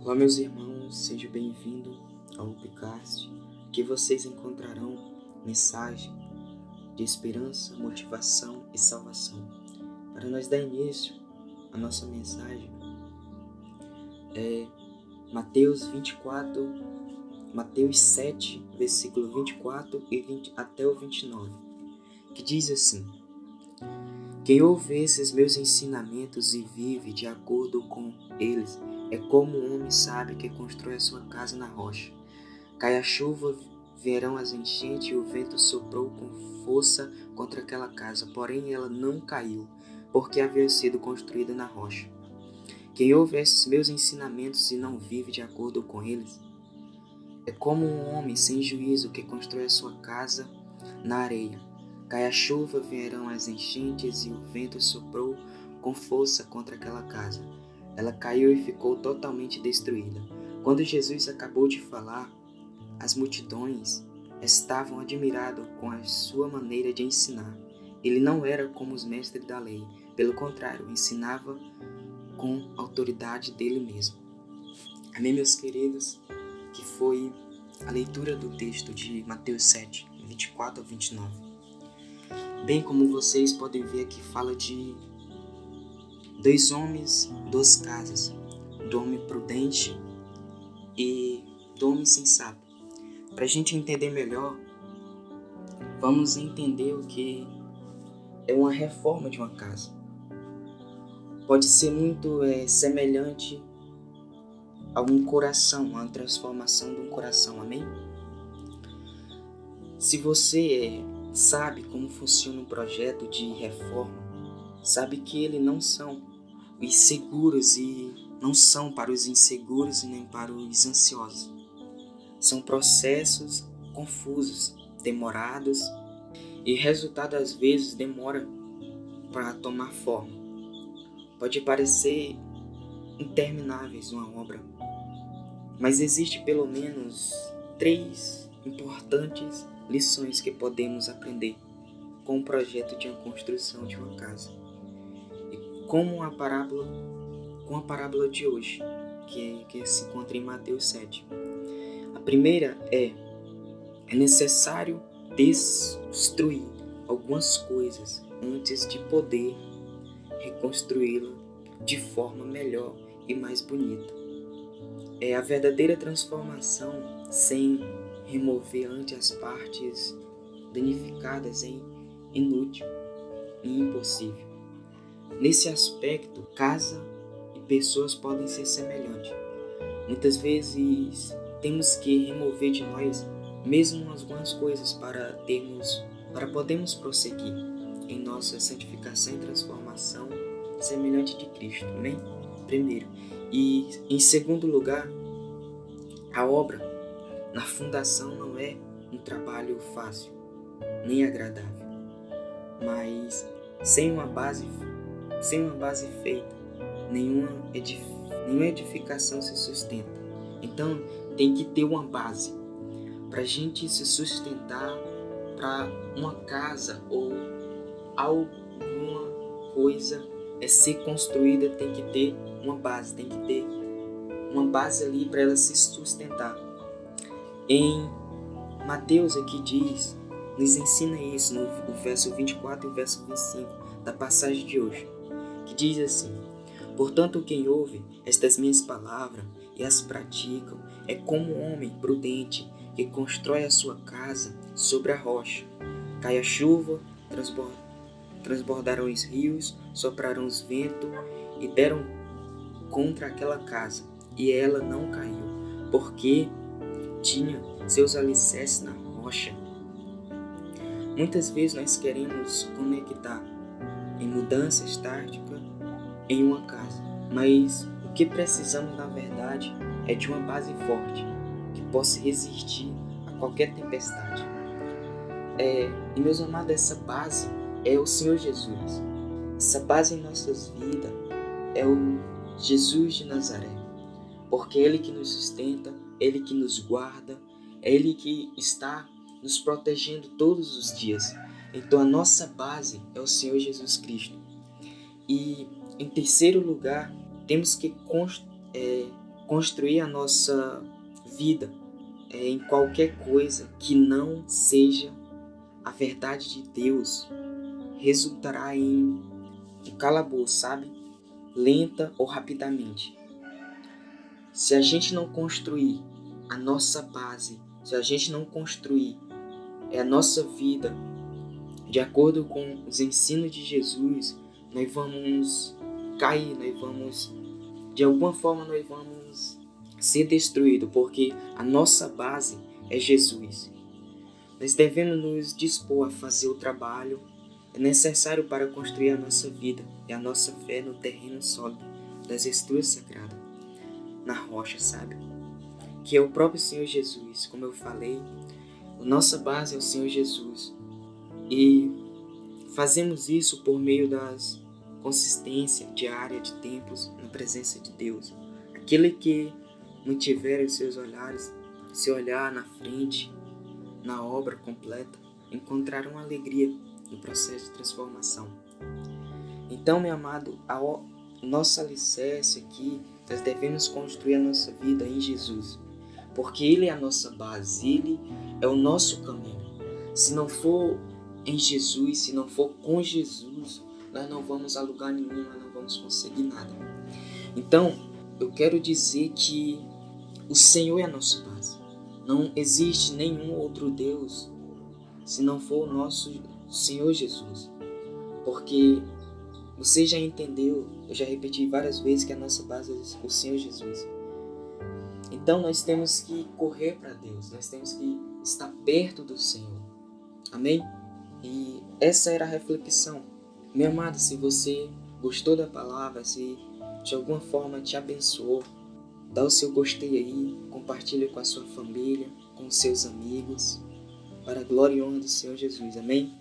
Olá, meus irmãos, sejam bem-vindos ao Upcast. Aqui vocês encontrarão mensagem de esperança, motivação e salvação. Para nós dar início à nossa mensagem, Mateus 7, versículo 24 até o 29, que diz assim: Quem ouve esses meus ensinamentos e vive de acordo com eles é como um homem sábio que constrói a sua casa na rocha. Cai a chuva, vieram as enchentes e o vento soprou com força contra aquela casa, porém ela não caiu, porque havia sido construída na rocha. Quem ouve esses meus ensinamentos e não vive de acordo com eles é como um homem sem juízo que constrói a sua casa na areia. Cai a chuva, vieram as enchentes e o vento soprou com força contra aquela casa. Ela caiu e ficou totalmente destruída. Quando Jesus acabou de falar, as multidões estavam admiradas com a sua maneira de ensinar. Ele não era como os mestres da lei, pelo contrário, ensinava com a autoridade dele mesmo. Amém, meus queridos, que foi a leitura do texto de Mateus 7, 24 a 29. Bem, como vocês podem ver aqui, fala de dois homens, duas casas, do homem prudente e do homem sensato. Para a gente entender melhor, vamos entender o que é uma reforma de uma casa. Pode ser muito semelhante a um coração, a uma transformação de um coração, amém? Se você sabe como funciona um projeto de reforma, sabe que eles não são os seguros e não são para os inseguros e nem para os ansiosos. São processos confusos, demorados e resultado às vezes demora para tomar forma. Pode parecer intermináveis uma obra, mas existe pelo menos 3 importantes lições que podemos aprender com o projeto de uma construção de uma casa. Com a parábola de hoje, que se encontra em Mateus 7. A primeira é necessário destruir algumas coisas antes de poder reconstruí-la de forma melhor e mais bonita. É a verdadeira transformação sem remover antes as partes danificadas é inútil e impossível. Nesse aspecto, casa e pessoas podem ser semelhantes. Muitas vezes temos que remover de nós mesmo algumas coisas para podermos prosseguir em nossa santificação e transformação semelhante de Cristo, amém? Primeiro. E em segundo lugar, a obra na fundação não é um trabalho fácil, nem agradável, mas sem uma base feita, nenhuma edificação se sustenta. Então tem que ter uma base. Para a gente se sustentar, para uma casa ou alguma coisa ser construída, tem que ter uma base, ali para ela se sustentar. Em Mateus aqui nos ensina isso no verso 24 e verso 25 da passagem de hoje, que diz assim: Portanto, quem ouve estas minhas palavras e as praticam é como um homem prudente que constrói a sua casa sobre a rocha. Cai a chuva, transbordaram os rios, sopraram os ventos e deram contra aquela casa, e ela não caiu, porque tinha seus alicerces na rocha. Muitas vezes nós queremos conectar em mudança estática em uma casa, mas o que precisamos na verdade é de uma base forte que possa resistir a qualquer tempestade. E meus amados, essa base é o Senhor Jesus. Essa base em nossas vidas é o Jesus de Nazaré, porque é Ele que nos sustenta, Ele que nos guarda, é Ele que está nos protegendo todos os dias. Então a nossa base é o Senhor Jesus Cristo. E em terceiro lugar, temos que construir a nossa vida em qualquer coisa que não seja a verdade de Deus, resultará em um calabouço, sabe? Lenta ou rapidamente. Se a gente não construir a nossa base, se a gente não construir a nossa vida de acordo com os ensinos de Jesus, nós vamos cair, de alguma forma nós vamos ser destruídos, porque a nossa base é Jesus. Nós devemos nos dispor a fazer o trabalho necessário para construir a nossa vida e a nossa fé no terreno sólido das Escrituras Sagradas, na rocha, sabe? Que é o próprio Senhor Jesus. Como eu falei, a nossa base é o Senhor Jesus. E fazemos isso por meio das consistência diária de tempos na presença de Deus. Aquele que mantiver os seus olhares, se olhar na frente, na obra completa, encontrarão alegria no processo de transformação. Então, meu amado, nosso alicerce aqui, nós devemos construir a nossa vida em Jesus, porque Ele é a nossa base, Ele é o nosso caminho. Se não for em Jesus, se não for com Jesus, nós não vamos a lugar nenhum, nós não vamos conseguir nada. Então, eu quero dizer que o Senhor é a nossa base. Não existe nenhum outro Deus se não for o nosso Senhor Jesus. Porque você já entendeu, eu já repeti várias vezes que a nossa base é o Senhor Jesus. Então nós temos que correr para Deus, nós temos que estar perto do Senhor. Amém? E essa era a reflexão. Meu amado, se você gostou da palavra, se de alguma forma te abençoou, dá o seu gostei aí, compartilha com a sua família, com os seus amigos, para a glória e honra do Senhor Jesus. Amém?